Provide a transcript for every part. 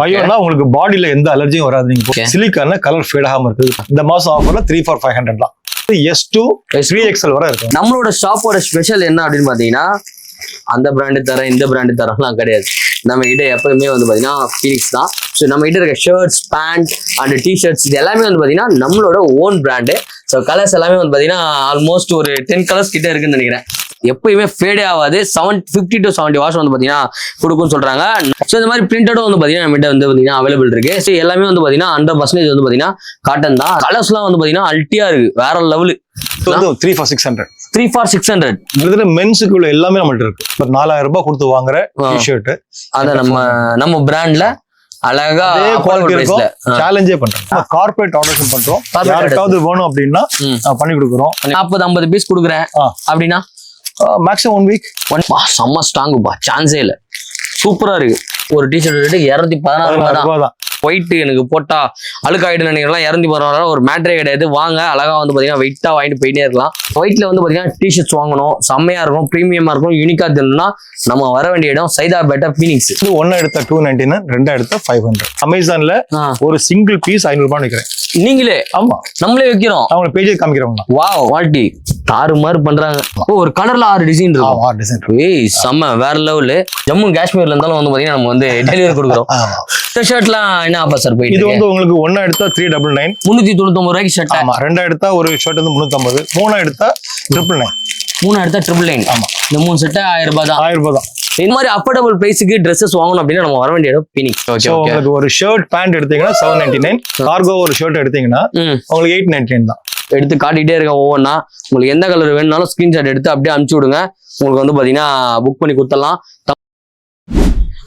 பயோனா உங்களுக்கு பாடியில எந்த அலர்ஜியும் வராது. நீங்க சிலிக்கான கலர் ஃபேட் ஆகாம இருக்குது. இந்த மாசம் ஆஃபர்ல 3 for 500 தான். S2 3XL வரை இருக்கும். நம்மளோட ஷாப்போட ஸ்பெஷல் என்ன அப்படின்னு பாத்தீங்கன்னா அந்த பிராண்டு தரேன் இந்த பிராண்டு தரம்லாம் கிடையாது. நம்ம கிட்ட எப்பவுமே வந்து பாத்தீங்கன்னா ஃபீனிக்ஸ் தான். ஸோ நம்ம கிட்ட இருக்க ஷர்ட்ஸ், பேண்ட் அண்ட் டிஷர்ட்ஸ் இது எல்லாமே வந்து பாத்தீங்கன்னா நம்மளோட ஓன் பிராண்டு. ஸோ கலர்ஸ் எல்லாமே வந்து பாத்தீங்கன்னா ஆல்மோஸ்ட் ஒரு 10 கலர்ஸ் கிட்ட இருக்குன்னு நினைக்கிறேன். எப்பயுமே ஃபேடே ஆகாது. 50 to 70 வாஷ் வந்து பாத்தீங்கன்னா கொடுக்கும்னு சொல்றாங்க. ஸோ இந்த மாதிரி பிரிண்டடும் வந்து பாத்தீங்கன்னா நம்ம கிட்ட வந்து பாத்தீங்கன்னா அவைலபிள் இருக்கு. ஸோ எல்லாமே வந்து பாத்தீங்கன்னா 100% வந்து பாத்தீங்கன்னா காட்டன் தான். கலர்ஸ்லாம் வந்து பாத்தீங்கன்னா அல்ட்டியா இருக்கு, வேற லெவலு. 3 for 600. 3 for 600. இதுல மென்ஸுக்குள்ள எல்லாமே நம்மள்ட்ட இருக்கு. 4000 ரூபாய் கொடுத்து வாங்குற டி-ஷர்ட் அத நம்ம பிராண்ட்ல அழகா குவாலிட்டி இருக்கும். சேலஞ்சே பண்றோம். கார்ப்பரேட் ஆர்டர்ஸ் பண்றோம். யாருக்காவது வேணும் அப்படின்னா பண்ணி கொடுக்குறோம். 40-50 பீஸ் கொடுக்குறேன் அப்படின்னா மேக்ஸிமம் 1 வீக். செம்ம ஸ்ட்ராங்குப்பா, சான்ஸே இல்ல. சூப்பரா இருக்கு. ஒரு டிஷர்ட் ரேட்டு 216 ரூபாய் தான். ஒயிட் எனக்கு போட்டா அழுக்காயிட்டு நினைக்கலாம். 216 ஒரு மேட்ரே கிடையாது. வாங்க அழகா வந்து பாத்தீங்கன்னா வெயிட்டா வாங்கிட்டு போயிட்டே இருக்கலாம். ஒயிட்ல வந்து பாத்தீங்கன்னா டிஷர்ட்ஸ் வாங்கணும், செம்மையா இருக்கும், பிரீமியமா இருக்கும், யூனிக்கா தெரியணும்னா நம்ம வர வேண்டிய இடம் சைதாப்பேட்டை ஃபீனிக்ஸ். ஒன்னு எடுத்தா 299, ரெண்டா எடுத்தா 500. அமேசான்ல ஒரு சிங்கிள் பீஸ் 500 ரூபாய் விற்கிறேன். நீங்களே? ஆமா, நம்மளே வைக்கிறோம். அவங்க பேஜே காமிக்கிறவங்க. வாவ், குவாலிட்டி தாறுமாறு பண்றாங்க. ஒரு கலர்ல 6 டிசைன் இருக்கும். 6 டிசைன். ஏய் செம்ம, வேற லெவலு. ஜம்மு காஷ்மீர்ல இருந்தாலும் வந்து பாத்தீங்கன்னா நம்ம வந்து டெலிவரி கொடுக்குறோம். இந்த ஷர்ட்லாம் என்ன ஆஃபர் சார் போயிட்டு? இது வந்து உங்களுக்கு ஒன்னா எடுத்தா 399, 399 ரூபாய்க்கு ஷர்ட். ஆமா, ரெண்டா எடுத்தா ஒரு ஷர்ட் வந்து 350, மூணா எடுத்தா 999. 3 எடுத்தா 999. ஆமா, இந்த 3 செட் 1000 ரூபாய் தான். 1000 ரூபாய் தான். இந்த மாதிரி அஃபோர்டபுள் பிரைஸுக்கு ட்ரெஸ்ஸஸ் வாங்கணும் அப்படின்னா நம்ம வர வேண்டிய இடம் ஃபீனிக்ஸ். ஓகே, உங்களுக்கு ஒரு ஷர்ட் பேண்ட் எடுத்தீங்கன்னா 799, கார்கோ ஒரு ஷர்ட் எடுத்தீங்கன்னா உங்களுக்கு 899 தான். எடுத்து காட்டிட்டே இருக்க ஒவ்வொன்றா. உங்களுக்கு எந்த கலர் வேணும்னாலும் ஸ்கிரீன்ஷாட் எடுத்து அப்படியே அனுப்பிச்சு விடுங்க. உங்களுக்கு வந்து பாத்தீங்கன்னா புக் பண்ணி கொடுத்துடலாம்.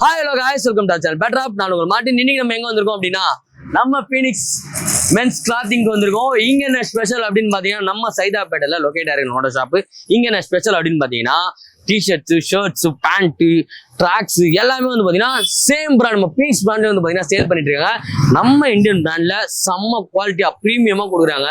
Hi hello guys, welcome to channel better up. நான் உங்கள் மார்ட்டின். இன்னைக்கு நம்ம எங்க வந்திருக்கோம் அப்படின்னா நம்ம ஃபீனிக்ஸ் மென்ஸ் கிளாத்திங் வந்திருக்கோம். இங்க என்ன ஸ்பெஷல் அப்படின்னு பாத்தீங்கன்னா நம்ம சைதாப்பேட்டையில லொகேட் ஆயிருக்கு நம்மளோட ஷாப்பு. இங்க என்ன ஸ்பெஷல் அப்படின்னு பாத்தீங்கன்னா டிஷர்ட்ஸ், ஷர்ட்ஸ், பேண்ட், ட்ராக்ஸ் எல்லாமே வந்து பாத்தீங்கன்னா சேம் பிராண்ட், நம்ம ஃபீனிக்ஸ் பிராண்ட் வந்து பாத்தீங்கன்னா சேல் பண்ணிட்டு இருக்காங்க. நம்ம இந்தியன் பிராண்ட்ல செம்ம குவாலிட்டியா பிரீமியமா கொடுக்குறாங்க.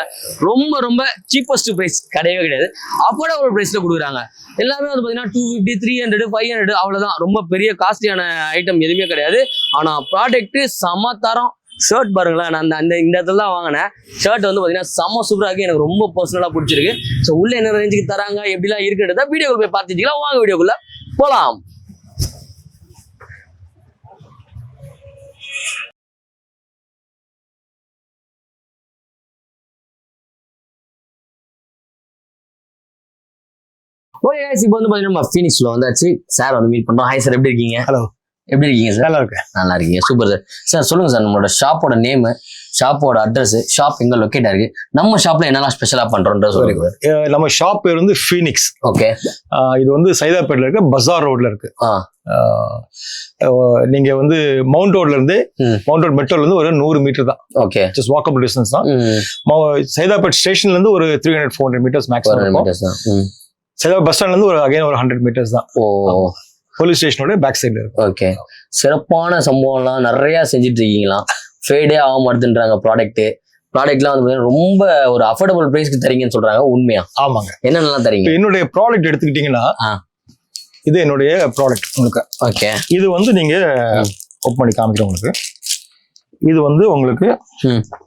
ரொம்ப ரொம்ப சீப்பஸ்ட் பிரைஸ் கிடையவே கிடையாது, அஃபோர்டபுள் பிரைஸ்ல கொடுக்குறாங்க. எல்லாமே வந்து பாத்தீங்கன்னா 250, 300, 500 அவ்வளவுதான். ரொம்ப பெரிய காஸ்ட்லியான ஐட்டம் எதுவுமே கிடையாது. ஆனா ப்ராடக்ட் செம்ம தரம். ஷர்ட் பாருங்களேன், நான் இந்த இடத்துல தான் வாங்கினேன். ஷர்ட் வந்து பாத்தீங்கன்னா செம்ம சூப்பரா இருக்கு. எனக்கு ரொம்ப பர்சனலா பிடிச்சிருக்கு. ஸோ உள்ள என்ன ரேஞ்சுக்கு தராங்க, எப்படிலாம் இருக்குன்றத வீடியோக்குள்ள போய் பார்த்துக்கலாம். வாங்க வீடியோக்குள்ள போலாம். ஓகே गाइस, இப்போ வந்து பாத்தீங்கன்னா நம்ம ஃபீனிக்ஸ்ல வந்தாச்சு. சார் வந்து மீட் பண்றோம். ஹாய் சார், எப்படி இருக்கீங்க? ஹலோ, எப்படி இருக்கீங்க சார்? நல்லா இருக்கேன். நல்லா இருக்கீங்க, சூப்பர் சார். சார் சொல்லுங்க சார், நம்மளோட ஷாப்போட நேம், ஷாப்போட அட்ரஸ், ஷாப் எங்க லொக்கேட் ஆயிருக்கு, நம்ம ஷாப்ல என்னெல்லாம் ஸ்பெஷலா பண்றோம்ன்றது சொல்லுங்க. நம்ம ஷாப் பேர் வந்து ஃபீனிக்ஸ். ஓகே, இது வந்து சைதாப்பேட்ல இருக்கு, பஜார் ரோட்ல இருக்கு. நீங்க வந்து மவுண்ட் ரோட்ல இருந்து மவுண்ட் ரோட் மெட்ரோல இருந்து ஒரு 100 மீட்டர் தான். ஓகே, ஜஸ்ட் வாக்கபிள் டிஸ்டன்ஸ் தான். சைதாப்பேட் ஸ்டேஷன்ல இருந்து ஒரு 300-400 மீட்டர்ஸ் மேக்ஸிமம். சைதாப்பேட் பஸ் ஸ்டாண்ட்ல இருந்து ஒரு 100 மீட்டர்ஸ் தான். போலீஸ் ஸ்டேஷனோட பேக் சைடுல இருக்கு. ஓகே, சிறப்பான சம்பவம்லாம் நிறைய செஞ்சுட்டு இருக்கீங்களா? ஃபேடே ஆக மாட்டேன்றாங்க ப்ராடக்ட்லாம் வந்து ரொம்ப ஒரு அஃபோர்டபுள் பிரைஸ்க்கு தரீங்கன்னு சொல்றாங்க. உண்மையா? ஆமாங்க. என்னென்னலாம் தரீங்க? என்னுடைய ப்ராடக்ட் எடுத்துக்கிட்டீங்கன்னா இது என்னுடைய ப்ராடக்ட் உங்களுக்கு. ஓகே, இது வந்து நீங்க ஓப்பன் பண்ணி காமிக்கிறேன் உங்களுக்கு. இது வந்து உங்களுக்கு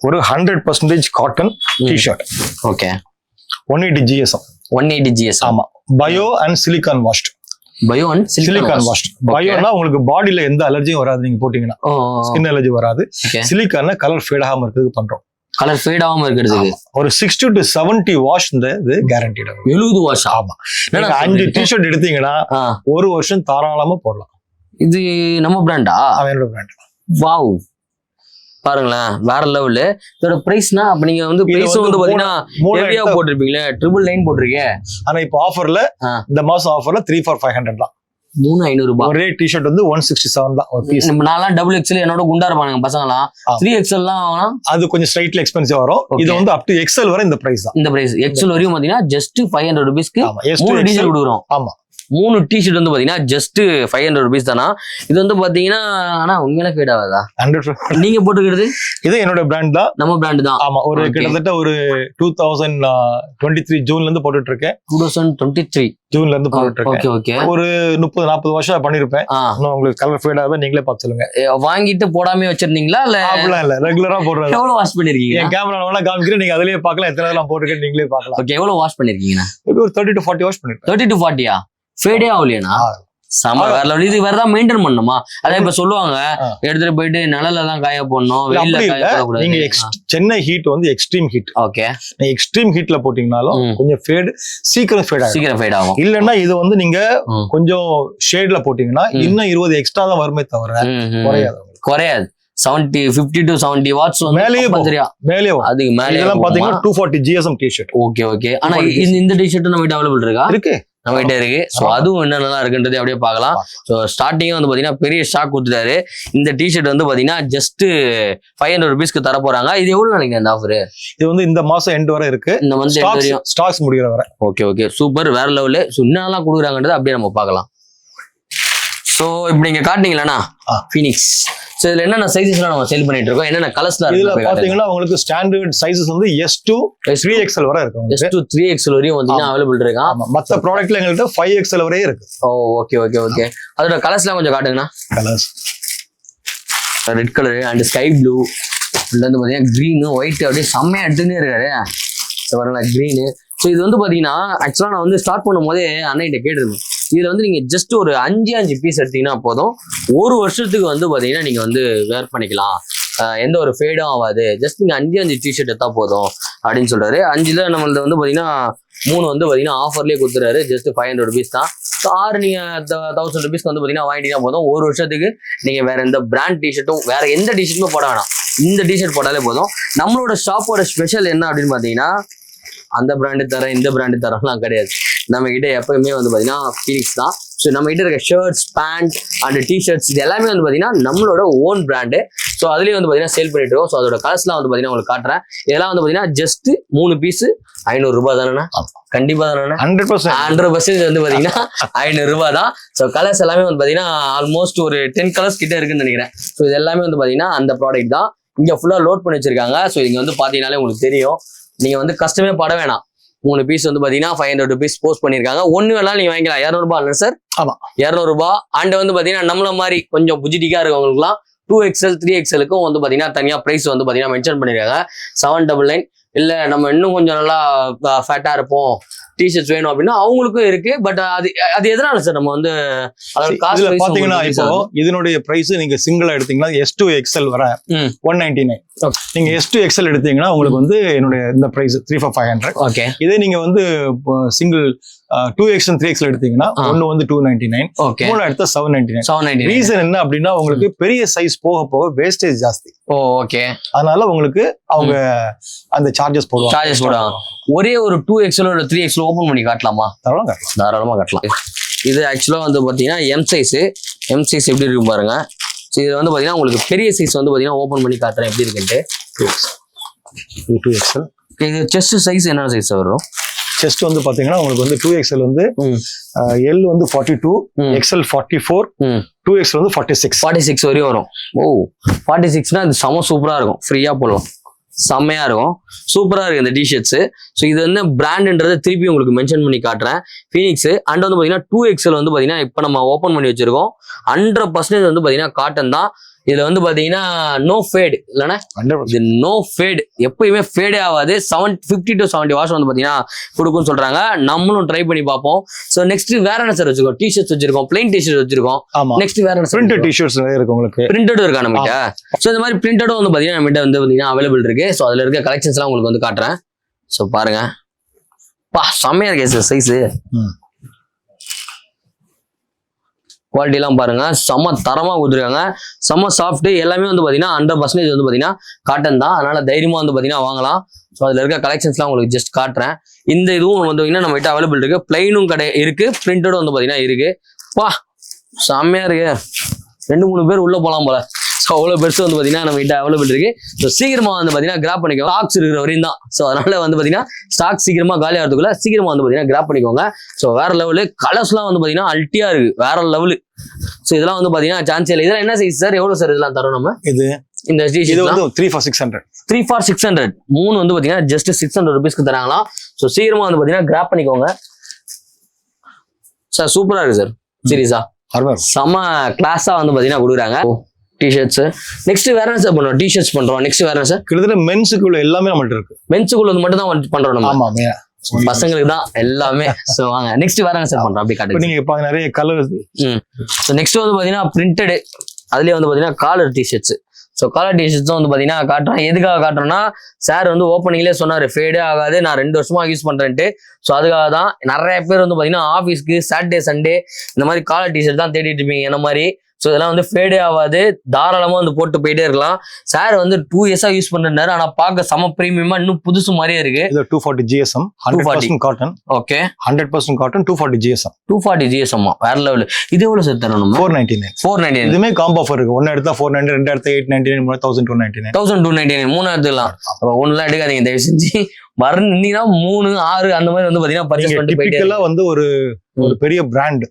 ஒரு 100% cotton T-shirt. Okay, 180 GSM. 180 GSM. ஆமா, bio and silicone washed. Bio and silicone washed. பயோனா உங்களுக்கு பாடியில எந்த அலர்ஜியும் வராது. நீங்க போட்டீங்கன்னா ஸ்கின் அலர்ஜி வராது. சிலிகான் கலர் ஃபேட் ஆகாம இருக்கிறதுக்கு பண்றோம். கலர் ஃபேட் ஆகாம இருக்கிறதுக்கு ஒரு 60 to 70 வாஷ் இந்த இது கேரண்டீட். 70 வாஷ். ஆமா, நீங்க 5 டி-ஷர்ட் எடுத்தீங்கன்னா 1 வருஷம் தாராளமா போடலாம். இது நம்ம பிராண்டா? என்னோட பிராண்ட். வாவ், பாருங்களேன், வேற லெவலு. இதோட பிரைஸ்னா அப்ப நீங்க வந்து பிரைஸ் வந்து பாத்தீங்கன்னா ஹெவியா போட்டிருப்பீங்களே, 999 போட்டிருக்கீங்க. ஆனா இப்போ ஆஃபர்ல இந்த மாசம் ஆஃபர்ல 3 for 500 தான். 3500 ரூபாய். ஒரே டி-ஷர்ட் வந்து 167 தான் ஒரு பீஸ். நான்லாம் XXL, என்னோட குண்டா இருப்பானுங்க பசங்கலாம். 3XL எல்லாம் வாங்கினா அது கொஞ்சம் ஸ்லைட்லி எக்ஸ்பென்சிவ் வரும். இது வந்து அப் டு XL வரை இந்த பிரைஸ் தான். இந்த பிரைஸ் XL வரையும் பாத்தீங்கன்னா ஜஸ்ட் 500 ரூபீஸ்க்கு 3 டி-ஷர்ட் கொடுக்குறோம். ஆமா, 3 டிஷர்ட் வந்து பாத்தீங்கன்னா ஜஸ்ட் 500 rupees தானா. இது வந்து பாத்தீங்கன்னா ஆனா உண்மையில ஃபேட் ஆகாதா? 100%. நீங்க போட்டுக்கிறது இது என்னோட பிராண்ட் தான், நம்ம பிராண்ட் தான். ஆமா. ஒரு கிட்டத்தட்ட ஒரு 2023 ஜூன்ல இருந்து போட்டுட்டு இருக்கேன். 2023 ஜூன்ல இருந்து போட்டுட்டு இருக்கேன். ஓகே ஒரு 30-40 வருஷம் பண்ணிருப்பேன். உங்களுக்கு கலர் ஃபேட் ஆகாத நீங்களே பார்த்து சொல்லுங்க. வாங்கிட்டு போடாம வச்சிருந்தீங்களா இல்ல? அப்படிலாம் இல்ல, ரெகுலரா போடுறது. எவ்வளவு வாஷ் பண்ணிருக்கீங்க? என் கேமரா வேணா காமிக்கிறேன், நீங்க அதுலயே பார்க்கலாம் எத்தனை இதெல்லாம் போட்டுருக்கேன், நீங்களே பார்க்கலாம். ஓகே, எவ்வளவு வாஷ் பண்ணிருக்கீங்க? ஒரு 30 to 40 வாஷ் பண்ணிருக்கேன். 30 to 40யா? ஃபேடே ஆகலையா? சம வேற லெவல். இது வேற தான் மெயின்டைன் பண்ணணுமா? அதான் இப்ப சொல்லுவாங்க எடுத்துட்டு போயிட்டு நிழல்ல தான் காய போடணும், வெயில்ல காய போடக்கூடாது. நீங்க சென்னை ஹீட் வந்து எக்ஸ்ட்ரீம் ஹீட். ஓகே, நீங்க எக்ஸ்ட்ரீம் ஹீட்ல போட்டீங்கனாலும் கொஞ்சம் ஃபேட் சீக்கிரம் ஃபேட் ஆகும். இல்லன்னா இது வந்து நீங்க கொஞ்சம் ஷேட்ல போட்டீங்கன்னா இன்னும் 20 எக்ஸ்ட்ரா தான் வருமே தவிர குறையாது. 50 to 70 வாட்ஸ் மேலேயே அதுக்கு மேலே இதெல்லாம் பாத்தீங்கன்னா 240 GSM டிஷர்ட். ஓகே. ஆனா இந்த டிஷர்ட் நம்ம கிட்ட அவைலபிள் இருக்கா? நம்ம கிட்ட இருக்கு. ஸோ அதுவும் என்னென்னலாம் இருக்குன்றது அப்படியே பார்க்கலாம். ஸோ ஸ்டார்டிங்கே வந்து பாத்தீங்கன்னா பெரிய ஷாக் கொடுத்துட்டாரு. இந்த டிஷர்ட் வந்து பாத்தீங்கன்னா ஜஸ்ட் 500 rupeesக்கு தர போறாங்க. இது எவ்வளவு நாளைக்கு அந்த ஆஃபர்? இது வந்து இந்த மாசம் எண்ட் வரை இருக்கு. இந்த மந்த் எண்ட் வரையும் ஸ்டாக்ஸ் முடிகிற வரை. ஓகே, சூப்பர், வேற லெவலு. ஸோ என்னெல்லாம் கொடுக்குறாங்கன்றது அப்படியே நம்ம பார்க்கலாம். ஸோ இப்படி நீங்க காட்டினீங்களா ஃபீனிக்ஸ்? ஸோ இதுல என்னென்ன சைஸஸ்லாம் நம்ம சேல் பண்ணிட்டு இருக்கோம், என்னென்ன கலர்ஸ்லாம் இதுல பாத்தீங்கன்னா உங்களுக்கு ஸ்டாண்டர்ட் சைஸஸ் வந்து S to 3XL வரை இருக்கு. S to 3XL வரையும் வந்து அவைலபிள் இருக்கா. மற்ற ப்ராடக்ட்ல எங்கள்கிட்ட 5XL வரையே இருக்கு. ஓகே. அதோட கலர்ஸ்லாம் கொஞ்சம் காட்டுங்கண்ணா. Colours red colour and sky blue, இதுல வந்து பாத்தீங்கன்னா கிரீனு ஒயிட் அப்படியே செம்மையா எடுத்துன்னே இருக்காரு. வரல கிரீனு. ஸோ இது வந்து பாத்தீங்கன்னா ஆக்சுவலா நான் வந்து ஸ்டார்ட் பண்ணும் போதே அண்ணன்கிட்ட கேட்டிருந்தேன், இதுல வந்து நீங்க ஜஸ்ட் ஒரு 5 பீஸ் எடுத்தீங்கன்னா போதும், ஒரு வருஷத்துக்கு வந்து பாத்தீங்கன்னா நீங்க வந்து வேர் பண்ணிக்கலாம், எந்த ஒரு ஃபேடும் ஆகாது, ஜஸ்ட் நீங்க 5 டிஷர்ட் எடுத்தா போதும் அப்படின்னு சொல்றாரு. 5ல நம்மளது வந்து பாத்தீங்கன்னா 3 வந்து பாத்தீங்கன்னா ஆஃபர்லயே கொடுத்துறாரு. ஜஸ்ட் 500 rupees தான். ஸோ 6 நீங்க 1000 rupeesக்கு வந்து பாத்தீங்கன்னா வாங்கிட்டீங்கன்னா போதும், ஒரு வருஷத்துக்கு நீங்க வேற எந்த பிராண்ட் டிஷர்ட்டும் வேற எந்த டிஷர்ட்டுமே போட வேணாம், இந்த டிஷர்ட் போட்டாலே போதும். நம்மளோட ஷாப்போட ஸ்பெஷல் என்ன அப்படின்னு பாத்தீங்கன்னா அந்த பிராண்டு தரேன் இந்த பிராண்டு தரம்லாம் கிடையாது. நம்ம கிட்ட எப்பயுமே வந்து பாத்தீங்கன்னா ஃபீனிக்ஸ் தான். ஸோ நம்ம கிட்ட இருக்க ஷர்ட்ஸ், பேண்ட் அண்ட் டிஷர்ட்ஸ் இது எல்லாமே வந்து பாத்தீங்கன்னா நம்மளோட ஓன் பிராண்டு. ஸோ அதுலயே வந்து பாத்தீங்கன்னா சேல் பண்ணிட்டு இருக்கோம். ஸோ அதோட கலர்ஸ்லாம் வந்து பாத்தீங்கன்னா உங்களுக்கு காட்டுறேன். இதெல்லாம் வந்து பாத்தீங்கன்னா ஜஸ்ட் 3 பீஸ் 500 ரூபாய் தானே? கண்டிப்பா தானே? 100% வந்து பாத்தீங்கன்னா 500 ரூபாய் தான். ஸோ கலர்ஸ் எல்லாமே வந்து பாத்தீங்கன்னா ஆல்மோஸ்ட் ஒரு 10 கலர்ஸ் கிட்ட இருக்குன்னு நினைக்கிறேன். ஸோ இது எல்லாமே வந்து பாத்தீங்கன்னா அந்த ப்ராடக்ட் தான். இங்க ஃபுல்லா லோட் பண்ணி வச்சிருக்காங்க. ஸோ இங்க வந்து பாத்தீங்கன்னாலே உங்களுக்கு தெரியும், நீங்க வந்து கஷ்டமே பட வேணாம். 3 பீஸ் வந்து பாத்தீங்கன்னா 500 rupees போஸ்ட் பண்ணிருக்காங்க. ஒண்ணு வேணாலும் நீங்க வாங்கிக்கலாம். 200 ரூபாய் இல்ல சார்? ஆமா, 200 ரூபாய். அண்ட் வந்து பாத்தீங்கன்னா நம்மள மாதிரி கொஞ்சம் புஜிட்டிக்கா இருக்கவங்களுக்குலாம் 2XL 3XLக்கும் வந்து பாத்தீங்கன்னா தனியா பிரைஸ் வந்து பாத்தீங்கன்னா மென்ஷன் பண்ணிருக்காங்க. 799. இல்ல நம்ம இன்னும் கொஞ்சம் நல்லா ஃபேட்டா இருப்போம், டிஷர்ட்ஸ் வேணும் அப்படின்னா அவங்களுக்கும் இருக்கு. பட் அது எதனால சார் நம்ம வந்து பாத்தீங்கன்னா இப்போ இதனுடைய பிரைஸ் நீங்க சிங்கிளா எடுத்தீங்கன்னா S to XL வர 199. நீங்க S to XL எடுத்தீங்கன்னா உங்களுக்கு வந்து என்னுடைய இந்த பிரைஸ் 3,500. ஓகே. இதே நீங்க வந்து சிங்கிள் 2XL 3XL எடுத்தீங்கன்னா ஒன்னு வந்து 299. ஓகே. மூணு எடுத்தா 799. ரீசன் என்ன அப்படின்னா உங்களுக்கு பெரிய சைஸ் போக போக வேஸ்டேஜ் ஜாஸ்தி. ஓகே. அதனால உங்களுக்கு அவங்க அந்த சார்ஜஸ் போடுவாங்க. ஒரே ஒரு 2XL or 3XL ஓபன் பண்ணி காட்டலாமா? தாராளமா காட்டலாம். இது ஆக்சுவலா வந்து பாத்தீங்கன்னா எம் சைஸ் எப்படி இருக்கு பாருங்க. இது வந்து பாத்தீங்கன்னா உங்களுக்கு பெரிய சைஸ் வந்து பாத்தீங்கன்னா ஓபன் பண்ணி காட்டுறேன் எப்படி இருக்குன்ட்டு. 2XL. இது செஸ்ட் சைஸ் என்ன சைஸ் வரும்? செஸ்ட் வந்து பாத்தீங்கன்னா உங்களுக்கு வந்து 2XL வந்து L வந்து 42, XL 44, 2XL வந்து 46 வரையும் வரும். 46னா இது செம சூப்பரா இருக்கும், ஃப்ரீயா போடலாம், செம்மையா இருக்கும், சூப்பரா இருக்கு இந்த டிஷர்ட்ஸ். ஸோ இது வந்து பிராண்ட்ன்றதை திருப்பி உங்களுக்கு மென்ஷன் பண்ணி காட்டுறேன். ஃபீனிக்ஸ் அண்ட் வந்து பாத்தீங்கன்னா 2XL வந்து பாத்தீங்கன்னா இப்போ நம்ம ஓப்பன் பண்ணி வச்சிருக்கோம். 100% வந்து பாத்தீங்கன்னா காட்டன் தான். இதுல வந்து பாத்தீங்கன்னா நோ ஃபேட் இல்லைன்னா இது நோ ஃபேட், எப்பயுமே ஃபேடே ஆகாது. 50 to 70 வாஷ் வந்து பாத்தீங்கன்னா கொடுக்கும்னு சொல்றாங்க. நம்மளும் ட்ரை பண்ணி பார்ப்போம். ஸோ நெக்ஸ்ட் வேற என்ன சார் வச்சிருக்கோம்? டிஷர்ட்ஸ் வச்சிருக்கோம், பிளைன் டிஷர்ட் வச்சிருக்கோம். நெக்ஸ்ட் வேற என்ன? பிரிண்டட் டிஷர்ட்ஸ் இருக்கு உங்களுக்கு. பிரிண்டட் இருக்கா நம்ம கிட்ட? ஸோ இந்த மாதிரி பிரிண்டடும் வந்து பாத்தீங்கன்னா நம்ம கிட்ட வந்து பாத்தீங்கன்னா அவைலபிள் இருக்கு. ஸோ அதுல இருக்க கலெக்ஷன்ஸ் எல்லாம் உங்களுக்கு வந்து காட்டுறேன். ஸோ பாருங்க, செம்மையா இருக்கு சார் சைஸ். குவாலிட்டி எல்லாம் பாருங்க, செம்ம தரமா கொடுத்துருக்காங்க, செம்ம சாஃப்ட். எல்லாமே வந்து பாத்தீங்கன்னா 100% வந்து பாத்தீங்கன்னா காட்டன் தான். அதனால தைரியமா வந்து பாத்தீங்கன்னா வாங்கலாம். ஸோ அதுல இருக்க கலெக்ஷன்ஸ்லாம் உங்களுக்கு ஜஸ்ட் காட்டுறேன். இந்த இதுவும் வந்து பாத்தீங்கன்னா நம்ம கிட்ட அவைலபிள் இருக்கு. பிளைனும் இருக்கு, பிரிண்டடும் வந்து பாத்தீங்கன்னா இருக்கு. செம்மையா இருக்கு. 2-3 பேர் உள்ள போலாம் போல. ஸோ அவ்வளோ பெருசு வந்து பார்த்தீங்கன்னா நம்ம கிட்ட அவைலபிள் இருக்கு. ஸோ சீக்கிரமா வந்து பார்த்தீங்கன்னா கிராப் பண்ணிக்கோங்க. ஸ்டாக்ஸ் இருக்கிற வரையும் தான். ஸோ அதனால வந்து பார்த்தீங்கன்னா ஸ்டாக் சீக்கிரமா காலி ஆகிறதுக்குள்ள சீக்கிரமா வந்து பார்த்தீங்கன்னா கிராப் பண்ணிக்கோங்க. ஸோ வேற லெவலு கலர்ஸ்லாம் வந்து பார்த்தீங்கன்னா அல்ட்டியா இருக்கு, வேற லெவலு. ஸோ இதெல்லாம் வந்து பார்த்தீங்கன்னா சான்ஸ் இல்லை. இதெல்லாம் என்ன சைஸ் சார், எவ்வளோ சார் இதெல்லாம் தரோம் நம்ம? இந்த இது வந்து 3 for 600. 3 for 600 3 வந்து பார்த்தீங்கன்னா ஜஸ்ட் 600 ருபீஸ்க்கு தராங்களாம். ஸோ சீக்கிரமா வந்து பார்த்தீங்கன்னா கிராப் பண்ணிக்கோங்க சார். சூப்பரா இருக்கு சார், சீரியஸா செம கிளாஸா வந்து பார்த்தீங்கன்னா கொடுக்குறாங்க. டிஷர்ட்ஸ் நெக்ஸ்ட் வேற என்ன சார் பண்றோம்? டிஷர்ட்ஸ் பண்றோம். நெக்ஸ்ட் வேற என்ன சார்? கிட்டத்தட்ட மென்ஸுக்குள்ள எல்லாமே நம்மள்ட்ட இருக்கு. மென்ஸுக்குள்ள மட்டும் தான் பண்றோம் நம்ம. ஆமா, பசங்களுக்கு தான் எல்லாமே. சோ வாங்க நெக்ஸ்ட் வேற என்ன சார் பண்றோம் அப்படி காட்டுங்க. நீங்க இப்ப நிறைய கலர்ஸ். சோ நெக்ஸ்ட் வந்து பாத்தீங்கன்னா பிரிண்டட், அதுலயே வந்து பாத்தீங்கன்னா collar T-shirts. So collar T-shirts வந்து பாத்தீங்கன்னா காட்டுறோம். எதுக்காக காட்டுறோம்னா சார் வந்து ஓப்பனிங்லேயே சொன்னாரு ஃபேடே ஆகாது, நான் 2 வருஷமா யூஸ் பண்றேன்ட்டு. ஸோ அதுக்காக தான் நிறைய பேர் வந்து பாத்தீங்கன்னா ஆஃபீஸ்க்கு சாட்டர்டே சண்டே இந்த மாதிரி காலர் டிஷர்ட் தான் தேடிட்டு இருப்பீங்க என்ன மாதிரி. ஸோ இதெல்லாம் வந்து ஃபேடே ஆகாது, தாராளமா வந்து போட்டு போயிட்டே இருக்கலாம். சார் வந்து 2 இயர்ஸா யூஸ் பண்றாரு, ஆனா பார்க்க செம பிரீமியமா இன்னும் புதுசு மாதிரியே இருக்கு. இது 240 GSM 100% cotton. Okay 100% cotton 240 GSM 240 GSM வேற லெவல். இது எவ்வளவு சார் தரணும்? 499. இதுமே காம்போ ஆஃபர் இருக்கு. ஒன்னு எடுத்தா 490, ரெண்டு எடுத்தா 899, 1299. 1299 மூணு எடுத்துக்கலாம். ஒண்ணுலாம் எடுக்காதீங்க தயவு செஞ்சு. இருந்தீங்கன்னா 3, 6 அந்த மாதிரி வந்து பாத்தீங்கன்னா பர்ச்சேஸ் பண்ணிட்டு போயிட்டே. வந்து ஒரு பெரிய பிராண்ட்,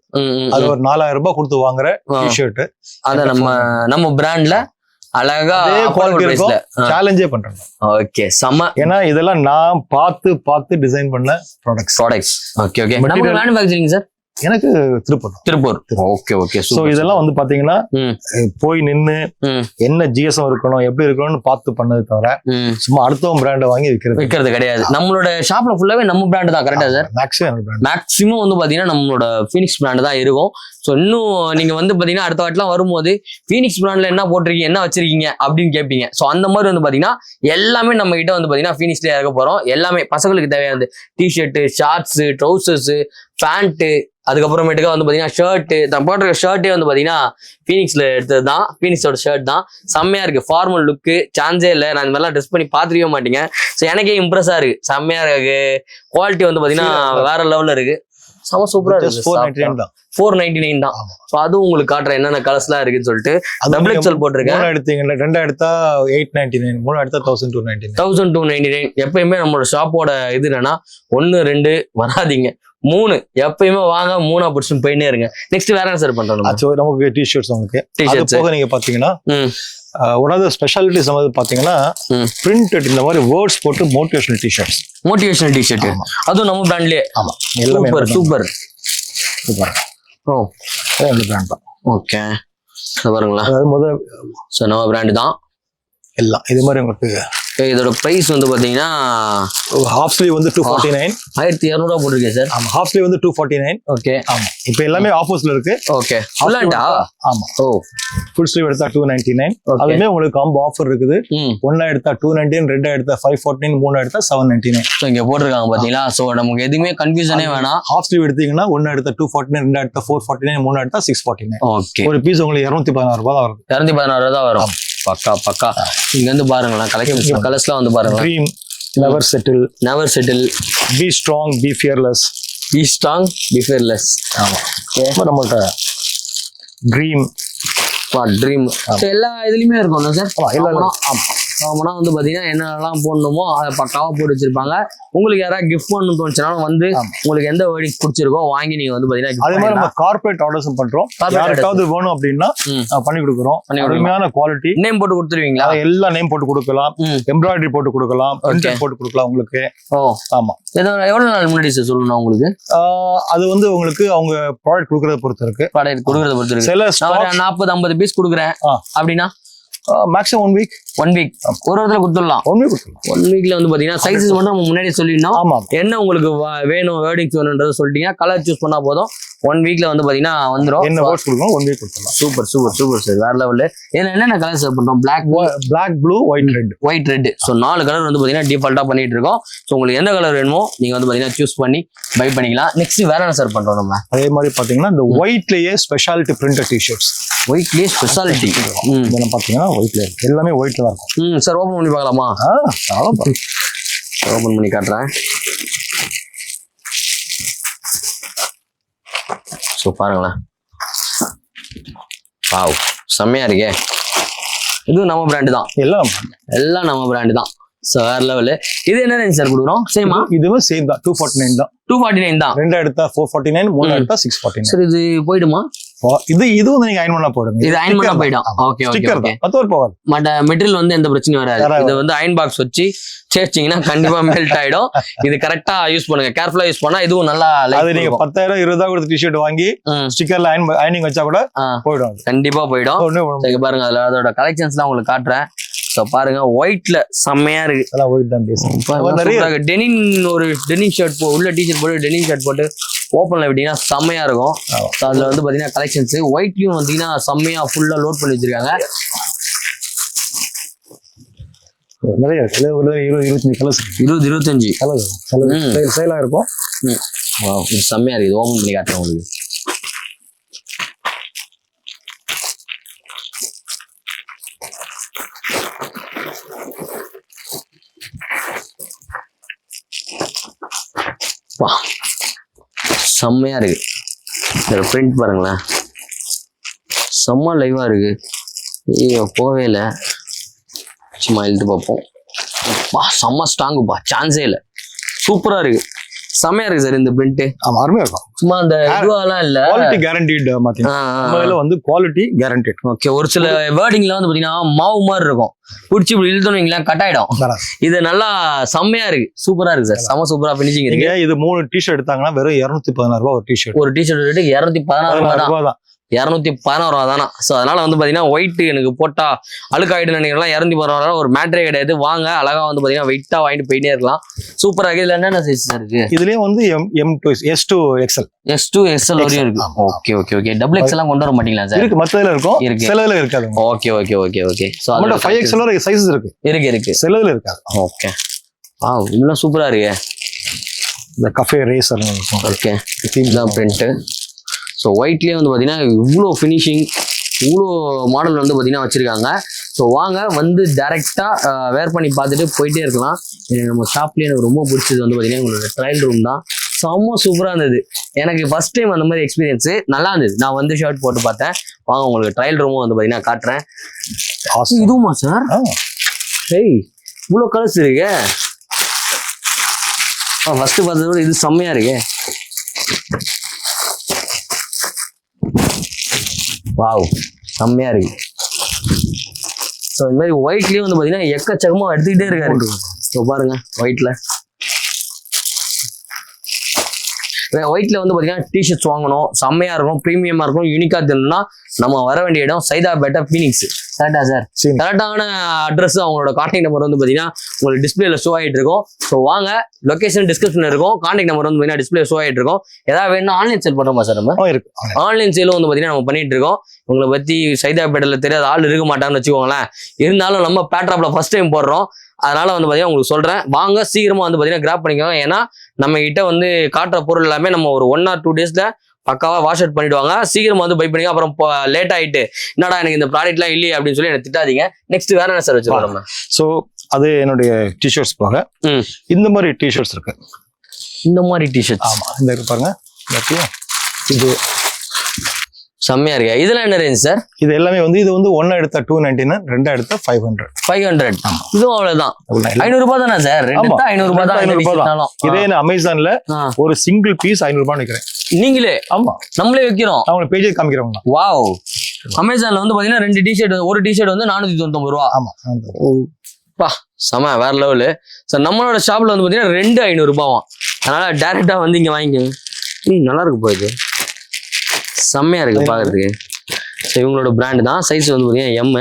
அது ஒரு 4000 ரூபாய் கொடுத்து வாங்குற டி-ஷர்ட், அத நம்ம பிராண்ட்ல அழகா சேலஞ்சே பண்றேன். ஓகே செம. ஏன்னா இதெல்லாம் நான் பார்த்து டிசைன் பண்ண ப்ராடக்ட்ஸ். Okay okay. நம்ம மேனுஃபேக்சரிங் சார் எனக்கு திருப்பூர். ஓகே. சோ இதெல்லாம் வந்து பாத்தீங்கன்னா போய் நின்னு என்ன ஜிஎஸ்எம் இருக்கணும் எப்படி இருக்கணும்னு பார்த்து பண்ணது தவிர சும்மா அடுத்தவங்க பிராண்டை வாங்கி விற்கிறது கிடையாது. நம்மளோட ஷாப்ல ஃபுல்லாவே நம்ம பிராண்ட் தான். கரெக்டா சார்? மேக்ஸிமம் வந்து பாத்தீங்கன்னா நம்மளோட ஃபீனிக்ஸ் பிராண்ட் தான் இருக்கும். ஸோ இன்னும் நீங்க வந்து பாத்தீங்கன்னா அடுத்த வாட்டிலாம் வரும்போது ஃபீனிக்ஸ் பிராண்ட்ல என்ன போட்டிருக்கீங்க, என்ன வச்சிருக்கீங்க அப்படின்னு கேட்பீங்க. ஸோ அந்த மாதிரி வந்து பாத்தீங்கன்னா எல்லாமே நம்ம கிட்ட வந்து பாத்தீங்கன்னா ஃபீனிக்ஸ்ல இறக்க போறோம். எல்லாமே பசங்களுக்கு தேவையானது, டிஷர்ட், ஷார்ட்ஸ், ட்ரௌசர்ஸ், பேண்ட், அதுக்கப்புறமேட்டுக்கு வந்து பாத்தீங்கன்னா ஷர்ட். நான் போட்டிருக்க ஷர்ட்டே வந்து பாத்தீங்கன்னா ஃபீனிக்ஸ்ல எடுத்தது தான், ஃபீனிக்ஸோட ஷர்ட் தான். செம்மையா இருக்கு, ஃபார்மல் லுக்கு சான்ஸே இல்லை. நான் இந்த மாதிரிலாம் ட்ரெஸ் பண்ணி பார்த்துருக்கவே மாட்டீங்க. ஸோ எனக்கே இம்ப்ரெஸ்ஸா இருக்கு, செம்மையா இருக்கு. குவாலிட்டி வந்து பாத்தீங்கன்னா வேற லெவல்ல இருக்கு, செம சூப்பரா இருக்கு. 499 தான். ஸோ அதுவும் உங்களுக்கு காட்டுறேன் என்னென்ன கலர்ஸ்லாம் இருக்குன்னு சொல்லிட்டு. டபுள் எக்ஸ்எல் போட்டிருக்கேன். 2 எடுத்தா 899, 3 எடுத்தா 1299. எப்பயுமே நம்மளோட ஷாப்போட இது என்னன்னா 1, 2 வராதிங்க, 3 எப்பயுமே வாங்க, 3ஆ பிடிச்சு போயிட்டே இருங்க. நெக்ஸ்ட் வேற என்ன சார் பண்றோம்? நமக்கு டிஷர்ட்ஸ், உங்களுக்கு டிஷர்ட்ஸ் போக நீங்க பாத்தீங்கன்னா ஒன்னாவது ஸ்பெஷாலிட்டிஸ் வந்து பாத்தீங்கன்னா பிரிண்டட் இந்த மாதிரி வேர்ட்ஸ் போட்டு மோட்டிவேஷனல் டிஷர்ட். அதுவும் நம்ம பிராண்ட்லயே. ஆமா, எல்லாமே சூப்பர். ஓ ரெண்டு பிராண்ட் தான். ஓகே பாருங்களா, அதாவது முதல் நம்ம பிராண்ட் தான் எல்லாம். இது மாதிரி உங்களுக்கு இதோட பிரைஸ் வந்து பாத்தீங்கன்னா ஹாஃப் ஸ்லீவ் வந்து 249, 1200 போட்டிருக்கேன் சார். ஆமா, ஹாஃப் ஸ்லீவ் வந்து 249. ஓகே ஆமா, இப்போ எல்லாமே ஆஃபர்ஸ்ல இருக்கு. ஓகே ஃபுல் ஹேண்டா? ஆமா. ஓ ஃபுல் ஸ்லீவ் எடுத்தா 299. அதுமே உங்களுக்கு காம்போ ஆஃபர் இருக்குது. ஒண்ணா எடுத்தா 299, ரெண்டா எடுத்தா 549, மூணா எடுத்தா 799. சோ இங்க போட்டிருக்காங்க பாத்தீங்களா. சோ நமக்கு எதுவுமே கன்ஃபியூஷனே வேணாம். ஹாஃப் ஸ்லீவ் எடுத்தீங்கன்னா ஒண்ணா எடுத்தா 249, ரெண்டா எடுத்தா 449, மூணா எடுத்தா 649. ஓகே, ஒரு பீஸ் உங்களுக்கு 216 ரூபாய் தான் வரும். 216 தான் வரும். பக்கா. இங்க வந்து பாருங்களேன், கலர்ஸ்லாம் வந்து பாருங்க. Dream, never settle, be strong, be fearless. ஆமா, நம்மள்ட்ட ட்ரீம் எல்லா இதுலயுமே இருக்கும் சார். ஆமாம் வந்து பாத்தீங்கன்னா என்னெல்லாம் போடணுமோ அதை பக்காவா போட்டு வச்சிருப்பாங்க. உங்களுக்கு யாராவது கிஃப்ட் பண்ணணும்னு தோணுச்சுனாலும் வந்து உங்களுக்கு எந்த வேர்டிங் பிடிச்சிருக்கோ வாங்கி நீங்க வந்து பாத்தீங்கன்னா. அதே மாதிரி நம்ம கார்பரேட் ஆர்டர்ஸும் பண்றோம். யாருக்காவது வேணும் அப்படின்னா பண்ணி கொடுக்குறோம். அருமையான குவாலிட்டி. நேம் போட்டு கொடுத்துருவீங்களா? எல்லா நேம் போட்டு கொடுக்கலாம், எம்ப்ராய்டரி போட்டு கொடுக்கலாம், போட்டு கொடுக்கலாம் உங்களுக்கு. ஓ ஆமா. எவ்வளவு நாள் முன்னாடி சார் சொல்லணும் உங்களுக்கு? அது வந்து உங்களுக்கு அவங்க ப்ராடக்ட் கொடுக்கறத பொறுத்து இருக்கு. சில 40-50 பீஸ் கொடுக்குறேன் அப்படின்னா மேக்ஸிமம் 1 வீக் ஒரு இடத்துல கொடுத்துடலாம். 1 வீக்ல வந்து பாத்தீங்கன்னா சைஸஸ் மட்டும் நம்ம முன்னாடி சொல்லிடணும். ஆமா, என்ன உங்களுக்கு வேணும், வேர்டிங்ஸ் வேணும்ன்றத சொல்லிட்டீங்கன்னா கலர் சூஸ் பண்ணா போதும். 1 வீக்ல வந்து பாத்தீங்கன்னா வந்துடும். என்ன வேர்ட்ஸ் கொடுக்கணும் 1 வீக் கொடுத்துடலாம். சூப்பர் சார், வேற லெவல்ல. இதுல என்னென்ன கலர் சார் பண்றோம்? Black, blue, white, red. So 4 colour வந்து பாத்தீங்கன்னா டிஃபால்ட்டா பண்ணிட்டு இருக்கோம். ஸோ உங்களுக்கு எந்த கலர் வேணுமோ நீங்க வந்து பாத்தீங்கன்னா சூஸ் பண்ணி பை பண்ணிக்கலாம். நெக்ஸ்ட் வேற என்ன சார் பண்றோம் நம்ம? அதே மாதிரி பாத்தீங்கன்னா இந்த ஒயிட்லயே ஸ்பெஷாலிட்டி பிரிண்டட் டிஷர்ட்ஸ். ஒயிட்லயே ஸ்பெஷாலிட்டி இதெல்லாம் பாத்தீங்கன்னா ஒயிட்ல இருக்கு, எல்லாமே ஒயிட்ல தான் இருக்கும். சார் ஓபன் பண்ணி பார்க்கலாமா? ஓபன் பண்ணி காட்டுறேன். ஸோ பாருங்களேன், வாவ் செம்மையா இருக்கே. இதுவும் நம்ம பிராண்டு தான், எல்லாம் நம்ம பிராண்டு தான். ஸோ வேற லெவலு. இது என்ன ரேஞ்ச் சார் கொடுக்குறோம்? சேமா? இதுவும் சேம் தான், 249 தான். 249 தான். 2 எடுத்தா 449, 3 எடுத்தா 649. சார் இது போயிடுமா? இது வந்து நீங்க அயன் பண்ணா போடுங்க. இது அயன் பண்ணா போயிடும். Okay okay okay. அது போகாது. பட் மெட்டீரியல் வந்து எந்த பிரச்சனையும் வராது. இது வந்து அயன் பாக்ஸ் வச்சு சேச்சிங்கன்னா கண்டிப்பா மெல்ட் ஆயிடும். இது கரெக்டா யூஸ் பண்ணுங்க, கேர்ஃபுல்லா யூஸ் பண்ணா இதுவும் நல்லா. அது நீங்க 10,000 20,000 கொடுத்து டிஷர்ட் வாங்கி ஸ்டிக்கர்ல அயனிங் வச்சா கூட போயிடும், கண்டிப்பா போயிடும். பாருங்க அதுல அதோட கலெக்ஷன்ஸ்லாம் உங்களுக்கு காட்டுறேன். பாருங்க ஒயிட்ல செம்மையா இருக்கு. டெனின் ஒரு டெனின் ஷர்ட் உள்ள டிஷர்ட் போட்டு டெனின் ஷர்ட் போட்டு ஓப்பன்ல விட்டீங்கன்னா செம்மையா இருக்கும். அதுல வந்து பாத்தீங்கன்னா கலெக்ஷன்ஸ் ஒயிட்லயும் வந்தீங்கன்னா செம்மையா ஃபுல்லா லோட் பண்ணி வச்சிருக்காங்க. நிறைய 20-25 கலர்ஸ், 20-25 கலர்ஸ் சேலா இருக்கும். இது செம்மையா இருக்கு. ஓபன் பண்ணி காட்டுறேன் உங்களுக்கு. செம்மையா இருக்கு. இதோட பிரிண்ட் பாருங்களேன், செம்ம லைவா இருக்கு. ஐயோ போவே இல்லை, சும்மா எழுத்து பார்ப்போம். செம்ம ஸ்ட்ராங்குப்பா, சான்ஸே இல்லை. சூப்பரா இருக்கு, செம்மையா இருக்கு சார் இந்த பிரிண்ட். ஆமா அருமையா இருக்கும். சும்மா அந்த இதுவெல்லாம் இல்ல, குவாலிட்டி கேரண்டீட். மாத்தீங்கன்னா வந்து குவாலிட்டி கேரண்டீட். ஓகே. ஒரு சில வேர்டிங்ல வந்து பாத்தீங்கன்னா மாவு மாதிரி இருக்கும், பிடிச்சி இப்படி இழுத்தோம்னீங்களா கட் ஆயிடும். இது நல்லா செம்மையா இருக்கு, சூப்பரா இருக்கு சார். செம்ம சூப்பரா பினிஷிங் இருக்கு. இது 3 டிஷர்ட் எடுத்தாங்கன்னா வெறும் 216 ரூபாய் ஒரு டிஷர்ட். ஒரு டிஷர்ட் ரேட்டு 216 ரூபாய் தான். 216 ரூபா தானா. ஸோ அதனால வந்து பாத்தீங்கன்னா ஒயிட் எனக்கு போட்டா அழுக்காயிட்டு நினைக்கலாம். 216 ரூபா ஒரு மேட்ரே கிடையாது. வாங்க அழகா வந்து பாத்தீங்கன்னா வெயிட்டா வாங்கிட்டு போயிட்டே இருக்கலாம். சூப்பரா இருக்கு. இதுல என்னென்ன சைஸ் இருக்கு? இதுலயும் வந்து M2 S2 XL S2 XL வரையும் இருக்கு. Okay okay okay. Double XL எல்லாம் கொண்டு வர மாட்டீங்களா சார்? இருக்கு, மத்ததுல இருக்கும், சிலதுல இருக்காது. Okay okay okay okay. So அதோட 5XL வரை சைஸஸ் இருக்கு. இருக்கு சிலதுல இருக்காது. ஓகே. இன்னும் சூப்பரா இருக்கு. இந்த கஃபே ரேசர் இருக்கும். ஓகே. இதுதான் பிரிண்ட். ஸோ ஒயிட்லேயே வந்து பார்த்தீங்கன்னா இவ்வளோ ஃபினிஷிங், இவ்வளோ மாடல் வந்து பார்த்தீங்கன்னா வச்சுருக்காங்க. ஸோ வாங்க வந்து டேரெக்டாக வேர் பண்ணி பார்த்துட்டு போயிட்டே இருக்கலாம். நம்ம ஷாப்லேயே எனக்கு ரொம்ப பிடிச்சது வந்து பார்த்தீங்கன்னா உங்களோட ட்ரையல் ரூம் தான். செம்ம சூப்பராக இருந்தது. எனக்கு ஃபர்ஸ்ட் டைம் அந்த மாதிரி எக்ஸ்பீரியன்ஸு நல்லா இருந்தது. நான் வந்து ஷர்ட் போட்டு பார்த்தேன். வாங்க உங்களுக்கு ட்ரையல் ரூமும் வந்து பார்த்தீங்கன்னா காட்டுறேன். இதுவுமா சார்? ஹேய், இவ்வளோ கலர்ஸ் இருக்கு. ஃபர்ஸ்ட் பார்த்ததை விட இது செம்மையா இருக்கு. வாவ், செம்மையா இருக்கு. ஸோ இந்த மாதிரி ஒயிட்லயே வந்து பாத்தீங்கன்னா எக்கச்சக்கமா எடுத்துக்கிட்டே இருக்காரு. ஸோ பாருங்க ஒயிட்ல வந்து பாத்தீங்கன்னா டிஷர்ட்ஸ் வாங்கணும், செம்மையா இருக்கும், ப்ரீமியமா இருக்கும், யூனிக்கா தெரியணும்னா நம்ம வர வேண்டிய இடம் சைதாப்பேட்டை ஃபீனிக்ஸ். கரெக்டா சார்? கரெக்டான அட்ரஸ், அவங்களோட கான்டாக்ட் நம்பர் வந்து பாத்தீங்கன்னா உங்களுக்கு டிஸ்பிளேல ஷோ ஆகிட்டு இருக்கும். ஸோ வாங்க, லொகேஷன் டிஸ்கிரிப்ஷன்ல இருக்கும், கான்டாக்ட் நம்பர் வந்து பாத்தீங்கன்னா டிஸ்பிளே ஷோ ஆகிட்டு இருக்கும். ஏதாவது வேணும்னா ஆன்லைன் சேல் பண்றோமா சார்? நம்ம ஆன்லைன் சேலும் வந்து பாத்தீங்கன்னா நம்ம பண்ணிட்டு இருக்கோம். உங்களை பத்தி சைதாப்பேட்டையில தெரியாத ஆள் இருக்க மாட்டாங்கன்னு வச்சுக்கோங்களேன். இருந்தாலும் நம்ம பேட்ராப்ல ஃபர்ஸ்ட் டைம் போடுறோம், அதனால வந்து பாத்தீங்கன்னா உங்களுக்கு சொல்றேன். வாங்க சீக்கிரமா வந்து பாத்தீங்கன்னா கிராப் பண்ணிக்கோங்க. ஏன்னா நம்ம கிட்ட வந்து காட்டுற பொருள் எல்லாமே நம்ம ஒரு 1 or 2 daysல பக்காவா வாஷ் அவுட் பண்ணிடுவாங்க. சீக்கிரமா வந்து பை பண்ணிங்க. அப்புறம் லேட் ஆயிட்டு என்னடா எனக்கு இந்த ப்ராடக்ட்லாம் இல்லையே அப்படின்னு சொல்லி எனக்கு திட்டாதீங்க. நெக்ஸ்ட் வேற என்ன சார் வச்சிருக்கோம் நம்ம? ஸோ அது என்னுடைய டிஷர்ட்ஸ் போக இந்த மாதிரி டிஷர்ட்ஸ் இருக்கு. இந்த மாதிரி டிஷர்ட்ஸ்? ஆமா, இந்த இருக்கு பாருங்க. இது செம்மையா இருக்கு. இதெல்லாம் என்ன ரேஞ்ச் சார்? இது எல்லாமே வந்து இது வந்து 1 எடுத்தா 299, 2 எடுத்தா 500. இதுவும் அவ்வளவுதான். 500 ரூபாய் தானே சார்? 500 ரூபாய் தான். 500 ரூபாய் தான். இதே அமேசான்ல ஒரு சிங்கிள் பீஸ் 500 ரூபாய் விக்கிறேன். நீங்களே? ஆமா, நம்மளே வைக்கிறோம். அவங்க பேஜே காமிக்கிறவங்க. வாவ். அமேசான்ல வந்து பாத்தீங்கன்னா 2 டிஷர்ட், ஒரு டிஷர்ட் வந்து 499 ரூபா. ஆமா, பா செம வேற லெவலு. சார் நம்மளோட ஷாப்ல வந்து பாத்தீங்கன்னா 2 500 ரூபாவாம். அதனால டைரக்டா வந்து இங்க வாங்கிக்கோங்க. நல்லா இருக்கு போகுது, செம்மையா இருக்கு பாக்குறதுக்கு. ஸோ இவங்களோட பிராண்ட் தான். சைஸ் வந்து பாத்தீங்கன்னா M.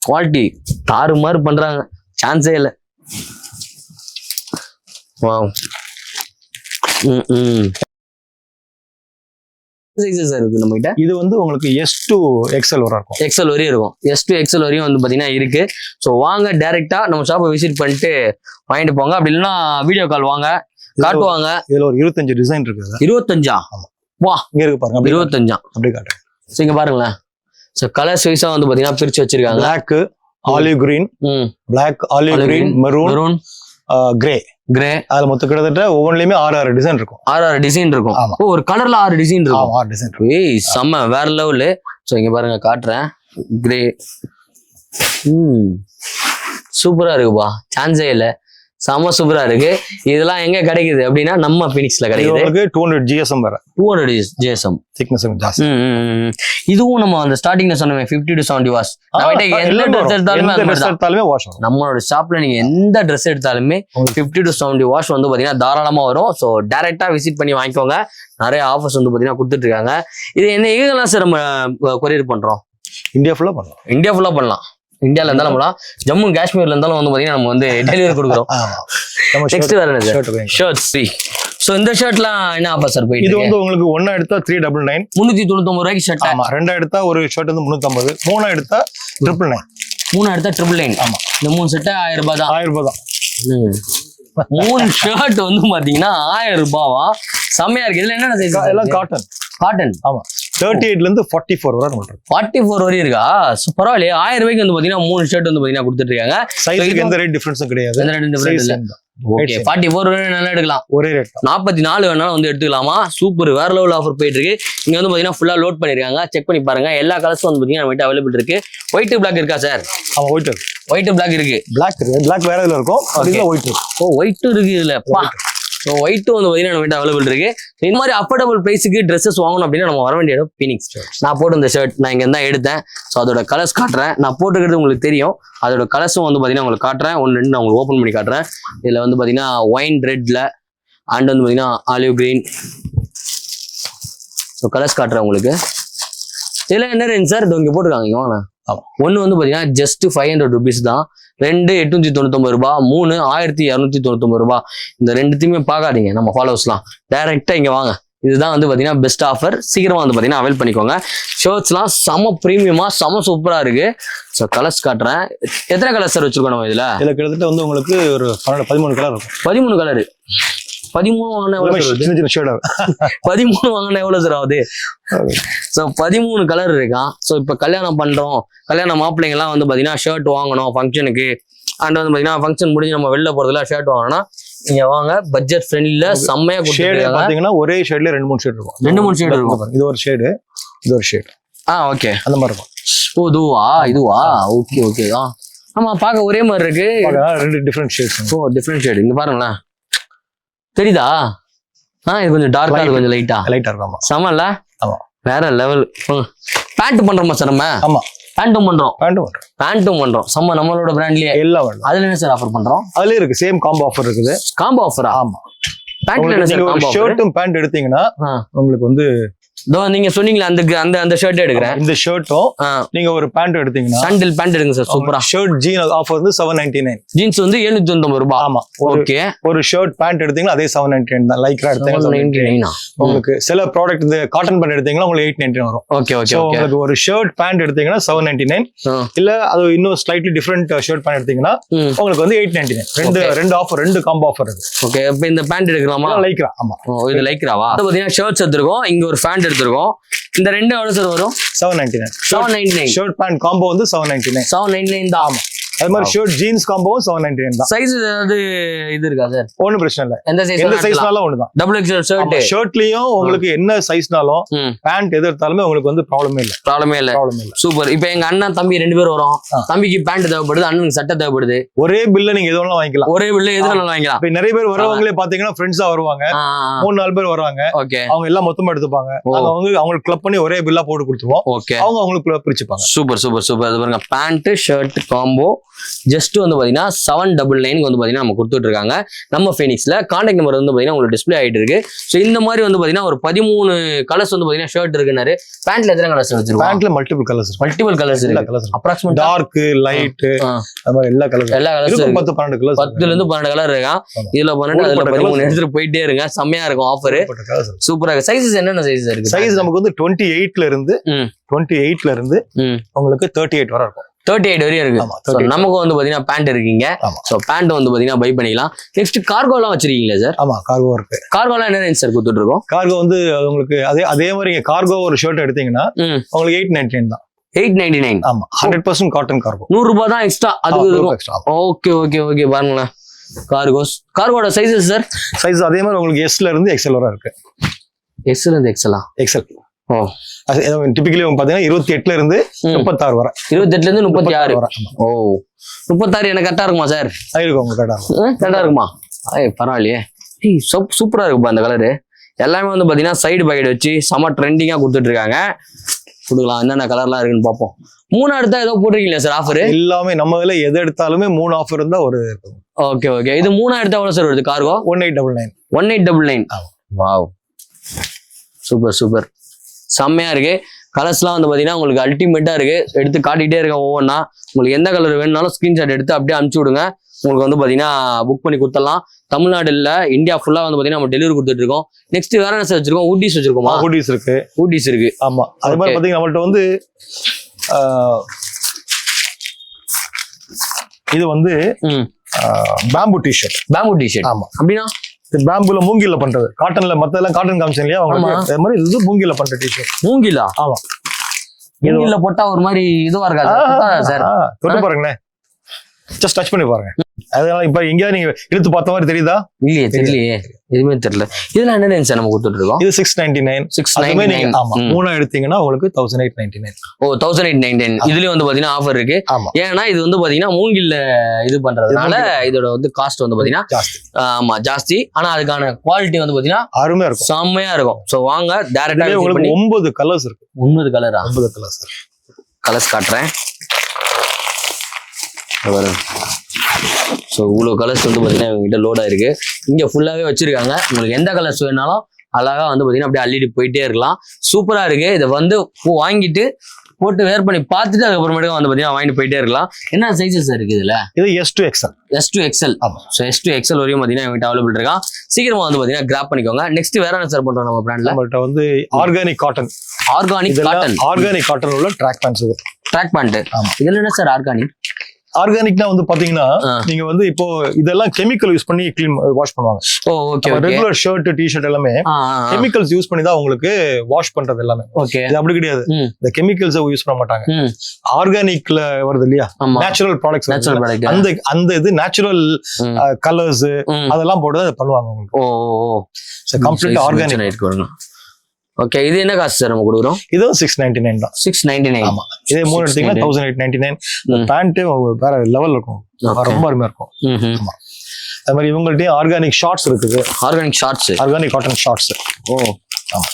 குவாலிட்டி தாறுமாறு பண்றாங்க, சான்ஸே இல்லை. வாவ். சைஸஸ் இருக்கு நம்ம கிட்ட. இது வந்து உங்களுக்கு S2 XL வரை இருக்கும். XL வரையும் இருக்கும். S2 XL வரையும் வந்து பாத்தீங்கன்னா இருக்கு. ஸோ வாங்க டைரக்டா நம்ம ஷாப்பை விசிட் பண்ணிட்டு வாங்கிட்டு போங்க. அப்படி இல்லைன்னா வீடியோ கால் வாங்க, காட்டுவாங்க. இதுல ஒரு 25 டிசைன் இருக்கு. 25? வா, இங்க இருக்கு பாருங்க. 25 அப்படியே காட்டுறேன். ஸோ இங்க பாருங்களேன். ஸோ கலர்ஸ் வைஸா வந்து பாத்தீங்கன்னா பிரிச்சு வச்சிருக்காங்க. Black, olive green, black, olive green, maroon, grey. அதுல மொத்தம் கிட்டத்தட்ட ஒவ்வொன்றுலயுமே 6 டிசைன் இருக்கும். 6 டிசைன் இருக்கும். ஒரு கலர்ல 6 டிசைன் இருக்கும். 6 டிசைன் இருக்கும். ஏய் செம்ம வேற லெவலு. ஸோ இங்க பாருங்க காட்டுறேன். கிரே. சூப்பரா இருக்குப்பா, சான்ஸே இல்ல, செம சூப்பரா இருக்கு. இதெல்லாம் எங்க கிடைக்குது அப்படின்னா நம்ம பினிக்ஸ்ல கிடைக்குது. 200 GSM வர 200 GSM thickness ஜாஸ்தி. இதுவும் நம்ம அந்த ஸ்டார்டிங்ல சொன்னோமே 50 to 70 வாஷ். எந்த ட்ரெஸ் எடுத்தாலுமே வாஷ் ஆகும். நம்மளோட ஷாப்ல நீங்க எந்த ட்ரெஸ் எடுத்தாலுமே 50 to 70 வாஷ் வந்து பாத்தீங்கன்னா தாராளமா வரும். ஸோ டைரக்டா விசிட் பண்ணி வாங்கிக்கோங்க. நிறைய ஆஃபர்ஸ் வந்து பாத்தீங்கன்னா கொடுத்துட்டு இருக்காங்க. இது என்ன எங்கெல்லாம் சார் நம்ம கொரியர் பண்றோம்? இந்தியா ஃபுல்லா பண்ணலாம். இந்தியா ஃபுல்லா பண்ணலாம். இந்தியால இருந்தாலும் பண்ணலாம், ஜம்மு காஷ்மீர்ல இருந்தாலும் வந்து பாத்தீங்கன்னா நம்ம வந்து டெலிவரி கொடுக்குறோம். நெக்ஸ்ட் வேற என்ன ஷர்ட்ஸ்? சோ இந்த ஷர்ட்லாம் என்ன ஆஃபர் சார் போயிட்டு? இது வந்து உங்களுக்கு ஒண்ணா எடுத்தா 399 399 ரூபாய்க்கு ஷர்ட். ஆமா, ரெண்டா எடுத்தா ஒரு ஷர்ட் வந்து 350, மூணா எடுத்தா 999. மூணா எடுத்தா 999. ஆமா, இந்த 3 செட் 1000 ரூபாய் தான். 1000 ரூபாய் தான். 3 ஷர்ட் வந்து பாத்தீங்கன்னா 1000 ரூபாவா? செம்மையா இருக்கு. இதுல என்ன சைஸ்? எல்லாம் காட்டன். காட்டன். ஆமா, 38 ல இருந்து 44 வரை நம்மளுக்கு 44 வரை இருக்கா? பரவாயில்லையே. 1000 ரூபாய்க்கு வந்து பாத்தீங்கன்னா 3 ஷர்ட் வந்து பாத்தீங்கன்னா கொடுத்துட்டு இருக்காங்க. சைஸ்க்கு எந்த ரேட் டிஃபரன்ஸும் கிடையாது. எந்த ரேட் டிஃபரன்ஸ் இல்ல. ஓகே, 44 வரை நல்லா எடுக்கலாம். ஒரே ரேட். 44 வேணாலும் வந்து எடுத்துக்கலாமா? சூப்பர், வேற லெவல் ஆஃபர் போயிட்டு இருக்கு. இங்க வந்து பாத்தீங்கன்னா ஃபுல்லா லோட் பண்ணிருக்காங்க. செக் பண்ணி பாருங்க. எல்லா கலர்ஸும் வந்து பாத்தீங்கன்னா நம்ம அவைலபிள் இருக்கு. ஒயிட் பிளாக் இருக்கா சார்? ஆமா, ஒயிட் இருக்கு. ஒயிட் பிளாக் இருக்கு. பிளாக் வேற இதுல இருக்கும். அதுல ஒயிட் இருக்கு. ஓ, ஒயிட் இருக்கு இதுல. ஸோ ஒயிட்டும் வந்து பார்த்தீங்கன்னா நம்ம வீட்டு அவைலபிள் இருக்கு. இந்த மாதிரி அஃபோர்டபுள் ப்ரைஸுக்கு ட்ரெஸ்ஸஸ் வாங்கணும் அப்படின்னா நம்ம வர வேண்டிய இடம் பினிக்ஸ். நான் போட்டு இந்த ஷர்ட் நான் இங்கே தான் எடுத்தேன். ஸோ அதோட கலர்ஸ் காட்டுறேன். நான் போட்டுக்கிறது உங்களுக்கு தெரியும். அதோட கலர்ஸும் வந்து பார்த்தீங்கன்னா உங்களுக்கு காட்டுறேன். 1-2 நான் உங்களுக்கு ஓப்பன் பண்ணி காட்டுறேன். இதில் வந்து பார்த்தீங்கன்னா ஒயின் ரெட்ல அண்ட் வந்து பார்த்தீங்கன்னா ஆலிவ் கிரீன். ஸோ கலர்ஸ் காட்டுறேன் உங்களுக்கு. இதில் என்ன ரேஞ்ச் சார்? இது இங்கே போட்டுருக்காங்க. இங்கே வாங்க. ஒன்று வந்து பார்த்தீங்கன்னா ஜஸ்ட் 500 rupees தான். 2 899 ரூபாய், 3 1299 ரூபாய். இந்த ரெண்டுத்தையுமே பார்க்காதீங்க நம்ம ஃபாலோவர்ஸ்லாம். டைரக்டா இங்க வாங்க. இதுதான் வந்து பாத்தீங்கன்னா பெஸ்ட் ஆஃபர். சீக்கிரமா வந்து பாத்தீங்கன்னா அவைல் பண்ணிக்கோங்க. ஷர்ட்ஸ்லாம் செம பிரீமியமா செம சூப்பரா இருக்கு. ஸோ கலர்ஸ் காட்டுறேன். எத்தனை கலர் சார் வச்சிருக்கோம் நம்ம இதுல? கிட்டத்தட்ட வந்து உங்களுக்கு ஒரு 13 கலர் இருக்கும். 13 கலரு. 13 வாங்கினா எவ்வளவு? 13 வாங்கினா எவ்வளவு சார் ஆகுது? ஸோ 13 கலர் இருக்கான். ஸோ இப்போ கல்யாணம் பண்றோம், கல்யாண மாப்பிள்ளைங்க எல்லாம் வந்து பாத்தீங்கன்னா ஷர்ட் வாங்கணும் ஃபங்க்ஷனுக்கு. அண்ட் வந்து பாத்தீங்கன்னா ஃபங்க்ஷன் முடிஞ்சு நம்ம வெளில போறதுல ஷர்ட் வாங்கணும்னா நீங்க வாங்க. பட்ஜெட் ஃப்ரெண்ட்லில செம்மையா கொடுத்துருக்காங்க. பாத்தீங்கன்னா ஒரே ஷேட்ல 2-3 ஷேட் இருக்கும். 2-3 ஷேட் இருக்கும். இது ஒரு ஷேடு, இது ஒரு ஷேட். ஓகே, அந்த மாதிரி இருக்கும். ஓ, இதுவா? Okay okay. ஆமா, பார்க்க ஒரே மாதிரி இருக்கு. 2 டிஃபரெண்ட் ஷேட்ஸ். ஓ, டிஃபரெண்ட் ஷேட். இங்க பாருங்களேன், தெரியுதா? இது கொஞ்சம் டார்க்கா, இது கொஞ்சம் லைட்டா இருக்கும். ஆமா, செமல்ல. ஆமா, வேற லெவல். பேண்ட் பண்றோமா சார் நம்ம? ஆமா, பேண்ட்டும் பண்றோம். செம்ம, நம்மளோட பிராண்ட்லயே எல்லாம். அதுல என்ன சார் ஆஃபர் பண்றோம்? அதுல இருக்கு சேம் காம்போ ஆஃபர் இருக்குது. காம்போ ஆஃபரா? ஆமா. பேண்ட்ல என்ன சார் காம்போ? ஷர்ட்டும் பேண்ட் எடுத்தீங்கன்னா உங்களுக்கு வந்து நீங்க சொன்னீங்களா அந்த ஷர்ட் எடுக்கிறேன். இந்த ஷர்ட்டும் நீங்க ஒரு பேண்ட் எடுத்தீங்கன்னா சாண்டில் பேண்ட் எடுங்க சார். சூப்பரா. ஷர்ட் ஜீன் ஆஃபர் வந்து 799. ஜீன்ஸ் வந்து 799 ரூபாய். ஆமா, ஓகே. ஒரு ஷர்ட் பேண்ட் எடுத்தீங்கன்னா அதே 799 தான். லைக்ரா எடுத்தீங்கன்னா உங்களுக்கு சில ப்ராடக்ட் இந்த காட்டன் பேண்ட் எடுத்தீங்கன்னா உங்களுக்கு 899 வரும். Okay okay. உங்களுக்கு ஒரு ஷர்ட் பேண்ட் எடுத்தீங்கன்னா 799. இல்ல அது இன்னும் ஸ்லைட்லி டிஃபரெண்ட் ஷர்ட் பேண்ட் எடுத்தீங்கன்னா உங்களுக்கு வந்து 899. ரெண்டு ஆஃபர், 2 காம்போ ஆஃபர் இருக்கு. ஓகே, இப்போ இந்த பேண்ட் எடுக்கலாமா? லைக்ரா. ஆமா, இது லைக்ராவா? அது பாத்தீங்கன்னா ஷர்ட்ஸ் எடுத்துருக்கோம், இங்க ஒரு பேண்ட் எடுத்துருக்கோம். இந்த ரெண்டு எவ்வளவு சார் வரும்? 799. ஷர்ட் பேண்ட் காம்போ வந்து 799 தான். ஆமா, அது மாதிரி ஷர்ட் ஜீன்ஸ் காம்போவும் 799 தான். சைஸ் ஏதாவது இது இருக்கா சார்? ஒண்ணும் பிரச்சனை இல்ல. எந்த சைஸ்னாலும் ஒண்ணுதான். Double XL shirt. ஷர்ட்லயும் உங்களுக்கு என்ன சைஸ்னாலும் பேண்ட் எது எடுத்தாலுமே உங்களுக்கு வந்து ப்ராப்ளமே இல்ல. சூப்பர். இப்போ எங்க அண்ணன் தம்பி 2 பேர் வரோம். தம்பிக்கு பேண்ட் தேவைப்படுது, அண்ணனுக்கு சட்டை தேவைப்படுது. ஒரே பில்ல நீங்க எது வேணாலும் வாங்கிக்கலாம். ஒரே பில்ல எது வேணாலும் வாங்கிக்கலாம். இப்போ நிறைய பேர் வரவங்களே பாத்தீங்கன்னா ஃப்ரெண்ட்ஸா வருவாங்க. 3-4 பேர் வருவாங்க. ஓகே, அவங்க எல்லாம் மொத்தமா எடுத்துப்பாங்க. அவங்களுக்கு கிளப் பண்ணி ஒரே பில்லா போட்டு கொடுத்துருவோம். ஓகே, அவங்களுக்கு பிரிச்சுப்பாங்க. Super super super. அது பாருங்க, பேண்ட் ஷர்ட் காம்போ ஜஸ்ட் வந்து பாத்தீங்கன்னா 799 வந்து பாத்தீங்கன்னா நம்ம கொடுத்துட்டு இருக்காங்க நம்ம ஃபீனிக்ஸ்ல. கான்டாக்ட் நம்பர் வந்து பாத்தீங்கன்னா உங்களுக்கு டிஸ்பிளே ஆயிட்டு இருக்கு. சோ இந்த மாதிரி வந்து பாத்தீங்கன்னா ஒரு 13 கலர்ஸ் வந்து பாத்தீங்கன்னா ஷர்ட் இருக்குனாரு. பேண்ட்ல எத்தனை கலர்ஸ் வச்சிருக்கோம்? பேண்ட்ல மல்டிபிள் கலர்ஸ் இருக்கு. அப்ராக்ஸிமேட் டார்க், லைட், அந்த மாதிரி எல்லா கலர்ஸ் 10-12 கலர்ஸ். 10ல இருந்து 12 கலர் இருக்கான். இதுல 12 அதுல 13 எடுத்துட்டு போயிட்டே இருங்க. செம்மையா இருக்கும் ஆஃபர். சூப்பரா இருக்கு. சைஸஸ் என்னென்ன சைஸஸ் இருக்கு? சைஸ் நமக்கு வந்து 28ல இருந்து உங்களுக்கு 38 வரை இருக்கும். 38 வரையும் இருக்கு. நமக்கு வந்து பாத்தீங்கன்னா பேண்ட் இருக்கீங்க. சோ பேண்ட் வந்து பாத்தீங்கன்னா பை பண்ணிக்கலாம். நெக்ஸ்ட் கார்கோ எல்லாம் வச்சிருக்கீங்களா சார்? ஆமா, கார்கோ இருக்கு. கார்கோலாம் என்ன ரேஞ்ச் சார் கொடுத்துட்டு இருக்கோம்? கார்கோ வந்து உங்களுக்கு அதே மாதிரி கார்கோ ஒரு ஷர்ட் எடுத்தீங்கன்னா உங்களுக்கு 899 தான். 899. ஆமா, 100% காட்டன் கார்கோ. 100 ரூபாய் தான் எக்ஸ்ட்ரா அதுக்கு இருக்கும். Okay okay okay. பாருங்களேன் கார்கோட சைஸஸ் சார்? சைஸ் அதே மாதிரி உங்களுக்கு எஸ்ல இருந்து எக்ஸ்எல் வரை இருக்கு. எஸ்ல இருந்து எக்ஸ்எலா? எக்ஸ்எல். டிபிக்கலி பாத்தீங்கன்னா 28ல இருந்து 36 வரை. 28ல இருந்து 36 வரை. ஓ 36 எனக்கு கரெக்டா இருக்குமா சார்? இருக்கும் கரெக்டா இருக்குமா? பரவாயில்லையே. சூப்பரா இருக்குப்பா அந்த கலரு. எல்லாமே வந்து பாத்தீங்கன்னா சைடு பாக்கெட் வச்சு செம ட்ரெண்டிங்கா கொடுத்துட்டு இருக்காங்க. கொடுக்கலாம் என்னென்ன கலர்லாம் இருக்குன்னு பார்ப்போம். 3 எடுத்தா ஏதோ போட்டிருக்கீங்களா சார் ஆஃபர்? எல்லாமே நம்ம இதுல எது எடுத்தாலுமே 3 ஆஃபர் இருந்தா ஒரு இருக்கும். Okay okay. இது 3 எடுத்தா எவ்வளவு சார் வருது கார்கோ? 1899. 1899. வாவ் சூப்பர் சூப்பர், செம்மையா இருக்கு. கலர்ஸ்லாம் வந்து பாத்தீங்கன்னா உங்களுக்கு அல்டிமேட்டா இருக்கு. எடுத்து காட்டிகிட்டே இருக்கேன் ஒவ்வொன்றா. உங்களுக்கு எந்த கலர் வேணும்னாலும் ஸ்கிரீன்ஷாட் எடுத்து அப்படியே அனுப்பிச்சு விடுங்க. உங்களுக்கு வந்து பாத்தீங்கன்னா புக் பண்ணி கொடுத்துடலாம். தமிழ்நாடு இல்ல இந்தியா ஃபுல்லா வந்து பாத்தீங்கன்னா நம்ம டெலிவரி கொடுத்துட்டு இருக்கோம். நெக்ஸ்ட் வேற என்ன சார் வச்சிருக்கோம்? ஊட்டிஸ் வச்சிருக்கோமா? ஊட்டிஸ் இருக்கு. ஊட்டிஸ் இருக்கு. ஆமா. அது மாதிரி பாத்தீங்கன்னா நம்மள்ட்ட வந்து இது வந்து பேம்பு டிஷர்ட். Bamboo T shirt. ஆமா. அப்படின்னா பேம்புல மூங்கில பண்றது. காட்டன்ல மத்த எல்லாம் காட்டன் காமிச்சேன் இல்லையா, அதே மாதிரி இது மூங்கில பண்ற டிஷர்ட். மூங்கிலா? ஆமா. மூங்கில போட்டா ஒரு மாதிரி இதுவா இருக்காது சார்? தொட்டு பாருங்களேன், ஜஸ்ட் டச் பண்ணி பாருங்க. அதனால இப்ப எங்கேயா நீங்க இழுத்து பார்த்த மாதிரி தெரியுதா? இல்லையே, தெரியலையே, எதுவுமே தெரியல. இதெல்லாம் என்ன சார் நம்ம கொடுத்துட்டு இருக்கோம்? இது 699. 699. ஆமா. 3 எடுத்தீங்கன்னா உங்களுக்கு 1899. ஓ 1899. இதுலயும் வந்து பாத்தீங்கன்னா ஆஃபர் இருக்கு. ஏன்னா இது வந்து பாத்தீங்கன்னா மூங்கில்ல இது பண்றதுனால இதோட வந்து காஸ்ட் வந்து பாத்தீங்கன்னா ஜாஸ்தி. ஆமா ஜாஸ்தி. ஆனா அதுக்கான குவாலிட்டி வந்து பாத்தீங்கன்னா அருமையா இருக்கும், செம்மையா இருக்கும். சோ வாங்க டைரக்டா. உங்களுக்கு 9 கலர்ஸ் இருக்கு. 9 கலரா? 9 கலர்ஸ். கலர்ஸ் காட்டுறேன். ஸோ இவ்வளோ கலர்ஸ் வந்து பார்த்தீங்கன்னா இவங்ககிட்ட லோட் ஆயிருக்கு. இங்கே ஃபுல்லாகவே வச்சிருக்காங்க. உங்களுக்கு எந்த கலர்ஸ் வேணாலும் அழகா வந்து பார்த்தீங்கன்னா அப்படியே அள்ளிட்டு போயிட்டே இருக்கலாம். சூப்பராக இருக்கு. இதை வந்து வாங்கிட்டு போட்டு வேர் பண்ணி பார்த்துட்டு அதுக்கப்புறமேட்டு வந்து பார்த்தீங்கன்னா வாங்கிட்டு போயிட்டே இருக்கலாம். என்ன சைஸஸ் இருக்கு இதுல? இது S to XL. S to XL. So S to XL வரையும் பார்த்தீங்கன்னா எங்கிட்ட அவைலபிள் இருக்கா. சீக்கிரமா வந்து பார்த்தீங்கன்னா கிராப் பண்ணிக்கோங்க. நெக்ஸ்ட் வேற என்ன சார் பண்றோம் நம்ம பிராண்ட்ல? நம்மள்ட்ட வந்து organic cotton. Organic cotton. Organic cotton உள்ள ட்ராக் பேண்ட்ஸ். இது ட்ராக் பேண்ட். இதுல என்ன சார் ஆர்கானிக்? ஆர்கானிக்னா வந்து பாத்தீங்கன்னா நீங்க வந்து இப்போ இதெல்லாம் கெமிக்கல் யூஸ் பண்ணி க்ளீன் வாஷ் பண்ணுவாங்க. ஓகே. ரெகுலர் ஷர்ட் டி-ஷர்ட் எல்லாமே கெமிக்கல்ஸ் யூஸ் பண்ணி தான் உங்களுக்கு வாஷ் பண்றது எல்லாமே. ஓகே. இது அப்படி கிடையாது. இந்த கெமிக்கல்ஸ் யூஸ் பண்ண மாட்டாங்க. ஆர்கானிக்ல வருது இல்லையா, நேச்சுரல் ப்ராடக்ட்ஸ். அந்த அந்த இது நேச்சுரல் கலர்ஸ் அதெல்லாம் போட்டு தான் பண்ணுவாங்க உங்களுக்கு. ஓ கம்ப்ளீட் ஆர்கானிக். ஓகே. இது என்ன காசு சார் நம்ம கொடுக்குறோம்? இதுவும் 699 தான். 699. ஆமா. இதே 3 எடுத்தீங்கன்னா 1899. பேண்ட் வேற லெவல் இருக்கும், ரொம்ப அருமையா இருக்கும். ஆமா. அது மாதிரி இவங்கள்ட்டயும் ஆர்கானிக் ஷார்ட்ஸ் இருக்குது. Organic shorts, organic cotton shorts. ஓ ஆமா.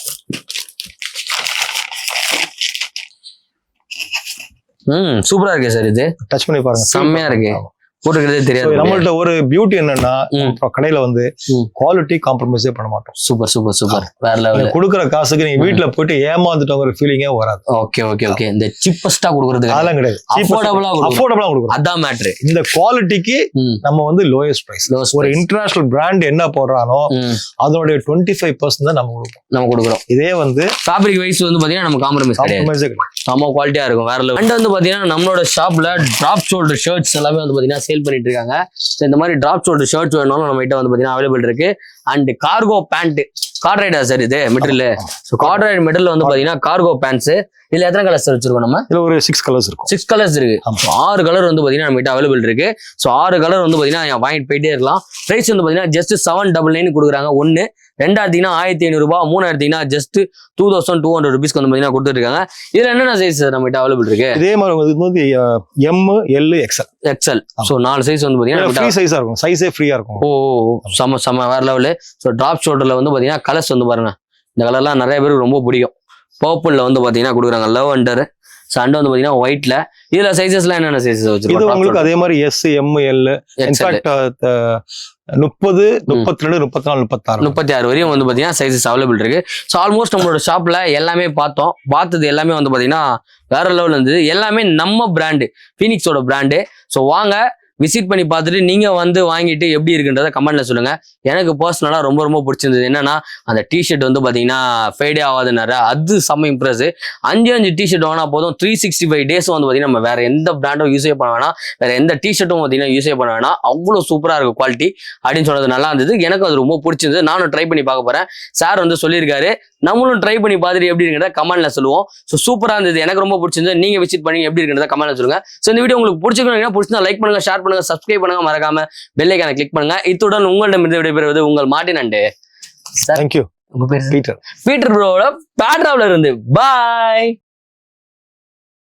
சூப்பரா இருக்கு சார். இது டச் பண்ணி பாருங்க, செம்மையா இருக்கு. போட்டுக்கிறதே தெரியாது. நம்மள்ட்ட ஒரு பியூட்டி என்னன்னா கடையில வந்து குவாலிட்டி காம்ப்ரமைஸே பண்ண மாட்டோம். Super super super. வேற லெவல். கொடுக்குற காசுக்கு நீங்க வீட்டுல போயிட்டு ஏமாந்துட்டோங்கிற ஃபீலிங்கே வராது. Okay okay okay. இந்த சீப்பஸ்டா கொடுக்கறதுக்கு அதெல்லாம் கிடையாது. அஃபோர்டபுளா கொடுக்குறோம். அதான் மேட்ரு. இந்த குவாலிட்டிக்கு நம்ம வந்து லோயஸ்ட் பிரைஸ். ஒரு இன்டர்நேஷனல் பிராண்ட் என்ன போடுறானோ அதோட 25% தான் நம்ம கொடுக்குறோம். இதே வந்து ஃபேப்ரிக் வைஸ் வந்து பாத்தீங்கன்னா நம்ம காம்ப்ரமைஸே கிடையாது. செம்ம குவாலிட்டியா இருக்கும், வேற லெவல். அண்ட் வந்து பாத்தீங்கன்னா நம்மளோட ஷாப்ல டிராப் ஷோல்டர் ஷர்ட்ஸ் எல்லாமே வந்து பாத்தீங்கன்னா சேல் பண்ணிட்டு இருக்காங்க. இந்த மாதிரி டிராப் ஷோல்டர் ஷர்ட்ஸ் வேணாலும் நம்ம கிட்ட வந்து பாத்தீங்கன்னா அவைலபிள் இருக்கு. அண்ட் கார்கோ பேண்ட், கார்ட்ரைடா சார் இது மெட்டீரியல். ஸோ கார்ட்ரைட் மெட்டீரியல் வந்து பாத்தீங்கன்னா கார்கோ பேண்ட்ஸ். இதுல எத்தனை கலர்ஸ் வச்சிருக்கோம் நம்ம? இதுல ஒரு 6 கலர்ஸ் இருக்கும். 6 கலர்ஸ் இருக்கு. 6 கலர் வந்து பாத்தீங்கன்னா நம்ம கிட்ட அவைலபிள் இருக்கு. ஸோ 6 கலர் வந்து பாத்தீங்கன்னா வாங்கிட்டு போயிட்டே இருக்கலாம். பிரைஸ் வந்து பாத்தீங்கன்னா ஜஸ்ட் 799 கொடுக்குறாங்க. 1 2 எடுத்தீங்கன்னா 1500 ரூபாய், 3 எடுத்தீங்கன்னா ஜஸ்ட் 2200 rupees வந்து பாத்தீங்கன்னா கொடுத்துட்டு இருக்காங்க. இதுல என்னென்ன சைஸ் நம்ம கிட்ட அவைலபிள் இருக்கு? இதே மாதிரி வந்து M, L, XL. So 4 size வந்து பாத்தீங்கன்னா ஃப்ரீ சைஸா இருக்கும். சைஸே ஃப்ரீயா இருக்கும். ஓ செம்ம வேற லெவலு. ஸோ டிராப் ஷோல்டர்ல வந்து பாத்தீங்கன்னா கலர்ஸ் வந்து பாருங்க. இந்த கலர்லாம் நிறைய பேருக்கு ரொம்ப பிடிக்கும். பர்பிள்ல வந்து பாத்தீங்கன்னா கொடுக்குறாங்க, லெவண்டர். சண்டை வந்து பாத்தீங்கன்னா ஒயிட்ல. இதுல சைஸஸ்லாம் என்னென்ன சைஸஸ் வச்சிருக்கோம்? இது உங்களுக்கு அதே மாதிரி S, M, L. இன்ஃபேக்ட் 30, 32, 34, 36 வரையும் வந்து பாத்தீங்கன்னா சைஸஸ் அவைலபிள் இருக்கு. ஸோ ஆல்மோஸ்ட் நம்மளோட ஷாப்ல எல்லாமே பார்த்தது எல்லாமே வந்து பாத்தீங்கன்னா வேற லெவல் இருந்தது. எல்லாமே நம்ம பிராண்டு, ஃபீனிக்ஸோட பிராண்டு. ஸோ வாங்க விசிட் பண்ணி பார்த்துட்டு நீங்க வந்து வாங்கிட்டு எப்படி இருக்குன்றத கமெண்ட்ல சொல்லுங்க. எனக்கு பர்சனலா ரொம்ப பிடிச்சிருந்தது என்னன்னா அந்த டிஷர்ட் வந்து பாத்தீங்கன்னா ஃபேடே ஆகாதுன்னாரு. அது செம்ம இம்ப்ரெஸ். 5 டிஷர்ட் வாங்கினா போதும். 365 days வந்து பாத்தீங்கன்னா நம்ம வேற எந்த பிராண்டும் யூஸே பண்ண வேணாம், வேற எந்த டிஷர்ட்டும் பாத்தீங்கன்னா யூஸே பண்ண வேணாம். அவ்வளவு சூப்பரா இருக்கு குவாலிட்டி அப்படின்னு சொன்னது நல்லா இருந்தது. எனக்கு அது ரொம்ப பிடிச்சிருந்தது. நானும் ட்ரை பண்ணி பார்க்க போறேன். சார் வந்து சொல்லியிருக்காரு, நம்மளும் ட்ரை பண்ணி பார்த்துட்டு எப்படி இருக்கிறத கமெண்ட்ல சொல்லுவோம். ஸோ சூப்பரா இருந்தது, எனக்கு ரொம்ப பிடிச்சிருந்தது. நீங்க விசிட் பண்ணி எப்படி இருக்கிறத கமெண்ட்ல சொல்லுங்க. ஸோ இந்த வீடியோ உங்களுக்கு பிடிச்சிருந்தா லைக் பண்ணுங்க, ஷேர் பண்ணுங்க, சப்ஸ்கிரைப் பண்ணுங்க, மறக்காம பெல் ஐகானை கிளிக் பண்ணுங்க. இத்துடன் உங்களிடமிருந்து விடைபெறுவது உங்கள் மார்ட்டின் அண்ட். தேங்க்யூ. உங்க பேர் பீட்டர் பீட்டர் ப்ரோவோட பேட்ராப்ல இருந்து பாய்.